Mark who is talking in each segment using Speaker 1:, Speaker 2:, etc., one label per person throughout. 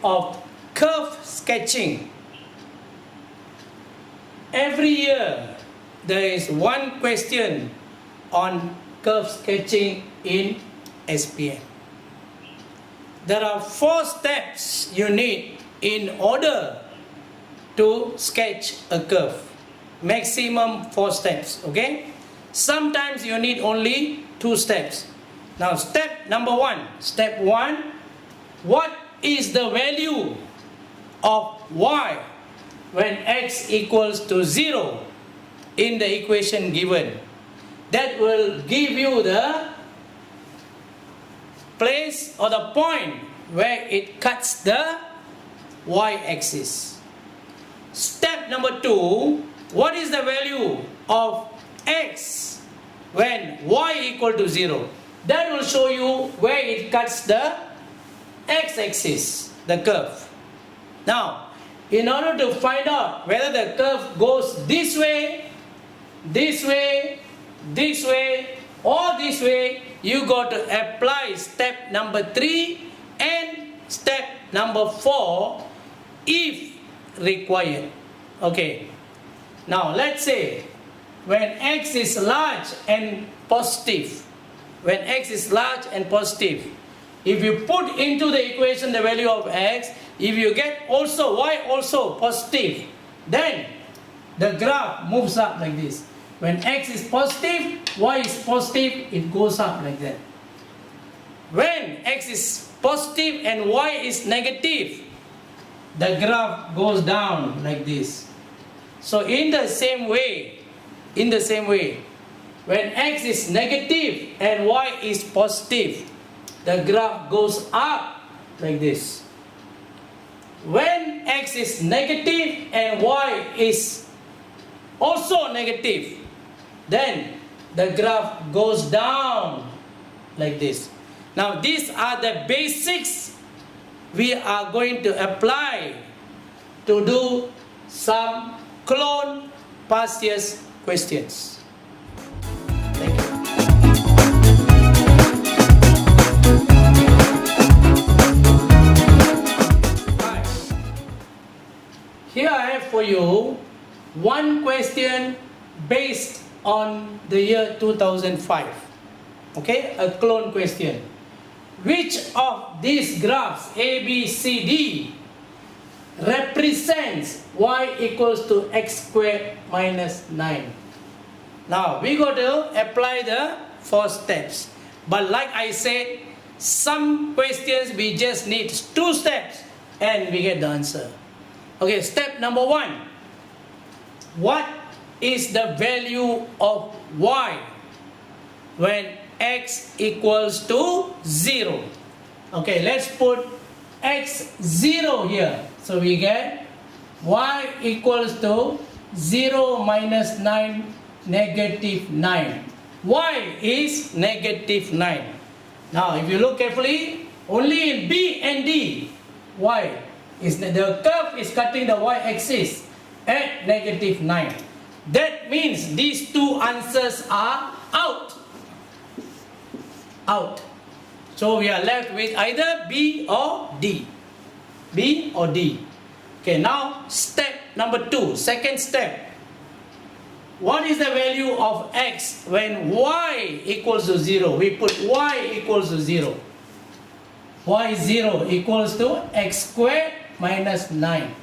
Speaker 1: of curve sketching. Every year there is one question on curve sketching in SPM. There are 4 steps you need in order to sketch a curve. Maximum 4 steps, okay? Sometimes you need only 2 steps. Now step number 1. Step 1, what is the value of y when x equals to 0 in the equation given? That will give you the place or the point where it cuts the y-axis. Step number 2, what is the value of x when y equal to 0? That will show you where it cuts the x-axis, the curve. Now, in order to find out whether the curve goes this way, this way, this way, or this way, you got to apply step number 3 and step number 4 if required. Okay. Now let's say when x is large and positive, if you put into the equation the value of x, if you get also y also positive, then the graph moves up like this. When x is positive, y is positive, it goes up like that. When x is positive and y is negative, the graph goes down like this. So in the same way, when x is negative and y is positive, the graph goes up like this. When x is negative and y is also negative, then the graph goes down like this. Now these are the basics we are going to apply to do some clone past year's questions. Thank you. Right. Here I have for you one question based on the year 2005. Okay, a clone question. Which of these graphs A, B, C, D represents y equals to x squared minus 9? Now we got to apply the 4 steps. But like I said, some questions we just need 2 steps and we get the answer. Okay, step number 1. What is the value of y when x equals to 0? Okay, let's put x 0 here. So we get y equals to 0 minus 9, negative 9. Y is negative 9. Now if you look carefully, only in B and D, y is the curve is cutting the y-axis at negative 9. That means these 2 answers are out. So we are left with either B or D. B or D. Okay, now step number 2, second step. What is the value of x when y equals to 0? We put y equals to 0. Y 0 equals to x squared minus 9.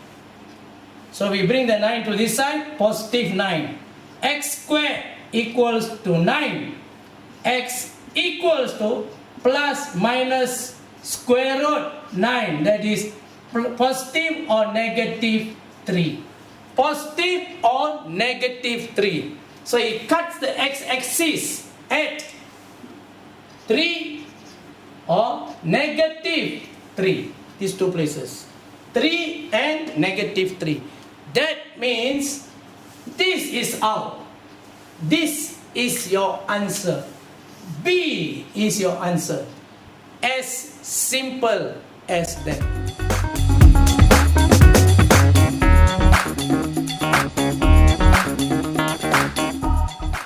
Speaker 1: So we bring the 9 to this side, positive 9. X squared equals to 9. X equals to plus minus square root 9. That is positive or negative 3. Positive or negative 3. So it cuts the x-axis at 3 or negative 3. These 2 places. 3 and negative 3. That means this is out. This is your answer. B is your answer. As simple as that.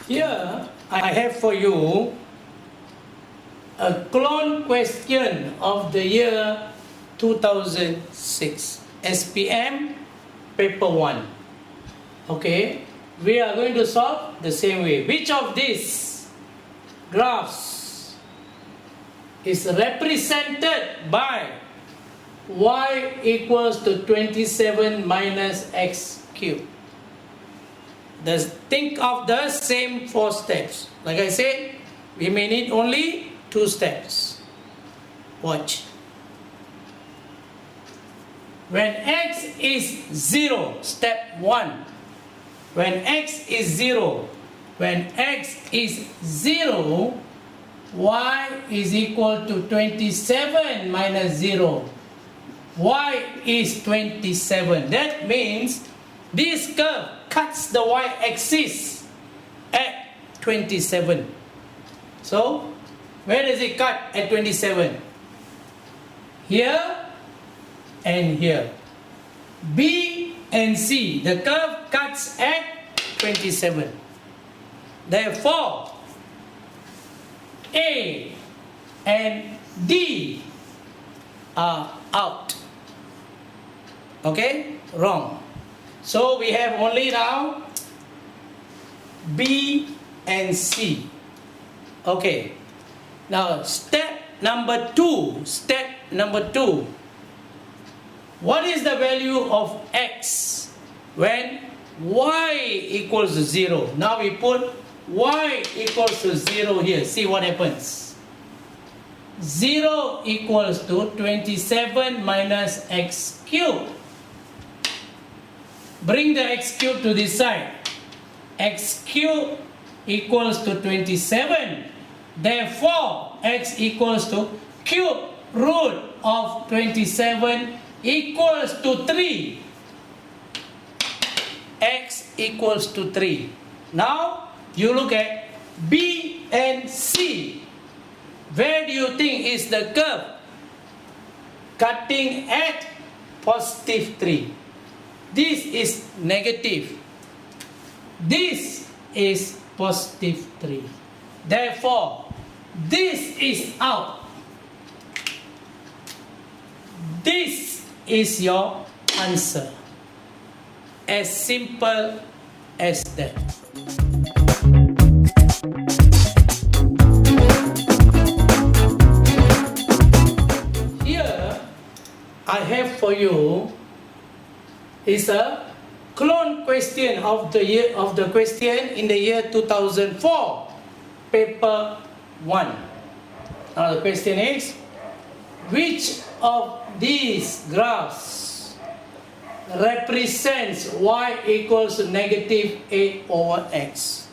Speaker 1: Here I have for you a clone question of the year 2006, SPM paper 1. Okay, we are going to solve the same way. Which of these graphs is represented by y equals to 27 minus x cubed? Just think of the same 4 steps. Like I said, we may need only 2 steps. Watch. When x is 0, step 1. When x is 0, y is equal to 27 minus 0. Y is 27. That means this curve cuts the y-axis at 27. So, where does it cut at 27? Here and here. B and C, the curve cuts at 27. Therefore, A and D are out. Okay? Wrong. So we have only now B and C. Okay. Now step number 2. What is the value of x when y equals to 0? Now we put y equals to 0 here. See what happens. 0 equals to 27 minus x cubed. Bring the x cubed to this side. X cubed equals to 27. Therefore, x equals to cube root of 27 equals to 3. X equals to 3. Now, you look at B and C. Where do you think is the curve cutting at positive 3? This is negative. This is positive 3. Therefore, this is out. This is your answer. As simple as that. Here, I have for you is a clone question of the year of the question in the year 2004, paper 1. Now the question is, which of these graphs represents y equals to negative 8 over x?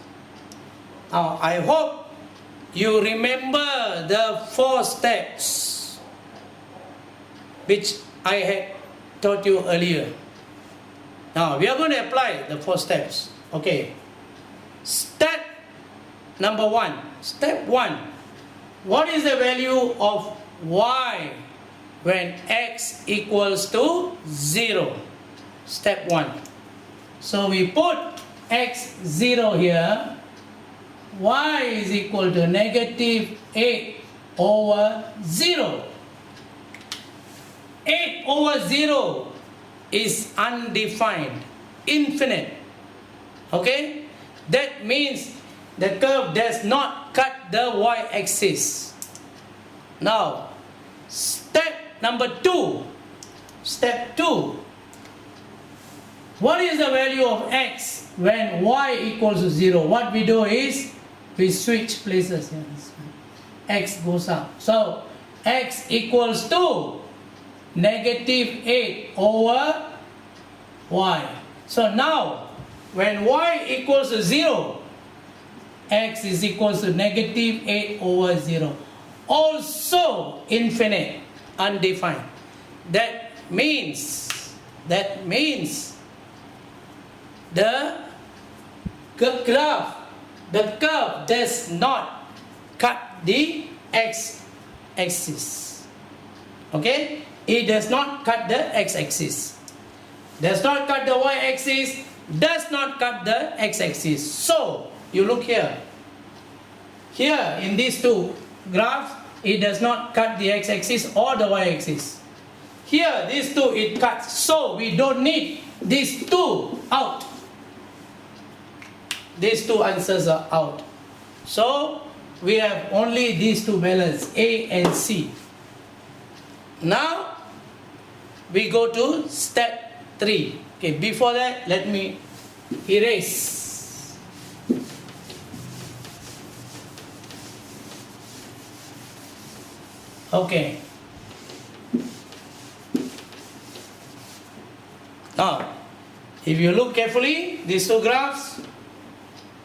Speaker 1: Now I hope you remember the 4 steps which I had taught you earlier. Now we are going to apply the 4 steps. Okay. Step number 1. Step 1. What is the value of y when x equals to 0? Step 1. So we put x 0 here. Y is equal to negative 8 over 0. 8 over 0 is undefined, infinite. Okay? That means the curve does not cut the y-axis. Now, step number 2. Step 2. What is the value of x when y equals to 0? What we do is, we switch places here. X goes up. So, x equals to negative 8 over y. So now, when y equals to 0, x is equals to negative 8 over 0. Also infinite, undefined. That means the curve does not cut the x-axis. Okay? It does not cut the x-axis. Does not cut the y-axis. Does not cut the x-axis. So, you look here. Here, in these 2 graphs, it does not cut the x-axis or the y-axis. Here, these two, it cuts. So, we don't need these two out. These two answers are out. So, we have only these two values, A and C. Now, we go to step 3. Okay, before that, let me erase. Okay. Now, if you look carefully, these two graphs,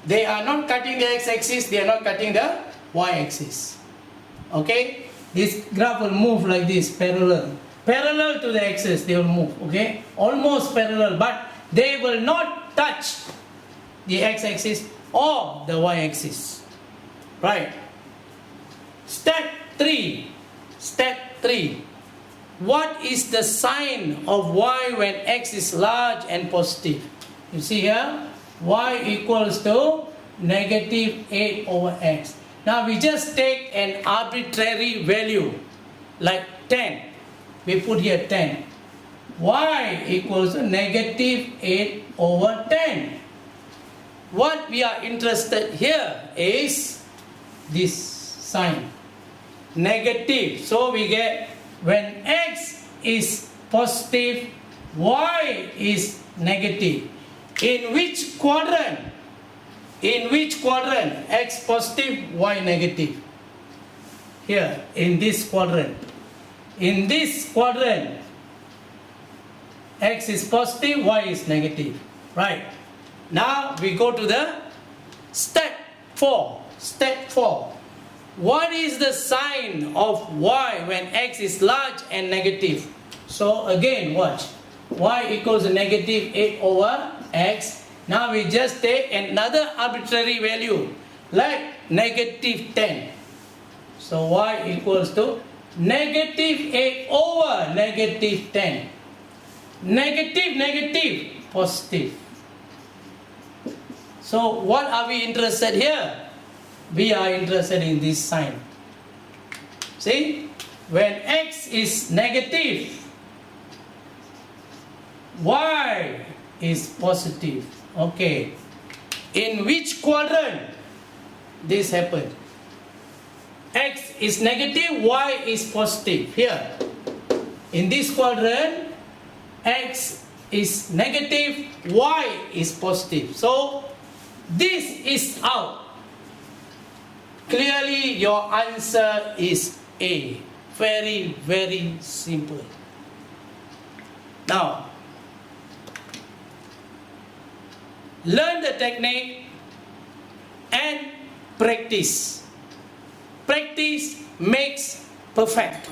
Speaker 1: they are not cutting the x-axis, they are not cutting the y-axis. Okay? This graph will move like this, parallel. Parallel to the axis, they will move. Okay? Almost parallel, but they will not touch the x-axis or the y-axis. Right? Step 3. Step 3. What is the sign of y when x is large and positive? You see here, y equals to negative 8 over x. Now we just take an arbitrary value like 10. We put here 10. Y equals to negative 8 over 10. What we are interested here is this sign, negative. So we get when x is positive, y is negative. In which quadrant? In which quadrant? X positive, y negative. Here, in this quadrant. In this quadrant, x is positive, y is negative. Right. Now we go to the step 4. Step 4. What is the sign of y when x is large and negative? So again, watch. Y equals to negative 8 over x. Now we just take another arbitrary value like negative 10. So y equals to negative 8 over negative 10. Negative, negative, positive. So what are we interested here? We are interested in this sign. See, when x is negative, y is positive. Okay. In which quadrant this happened? X is negative, y is positive. Here, in this quadrant, x is negative, y is positive. So, this is out. Clearly, your answer is A. Very, very simple. Now, learn the technique and practice. Practice makes perfect.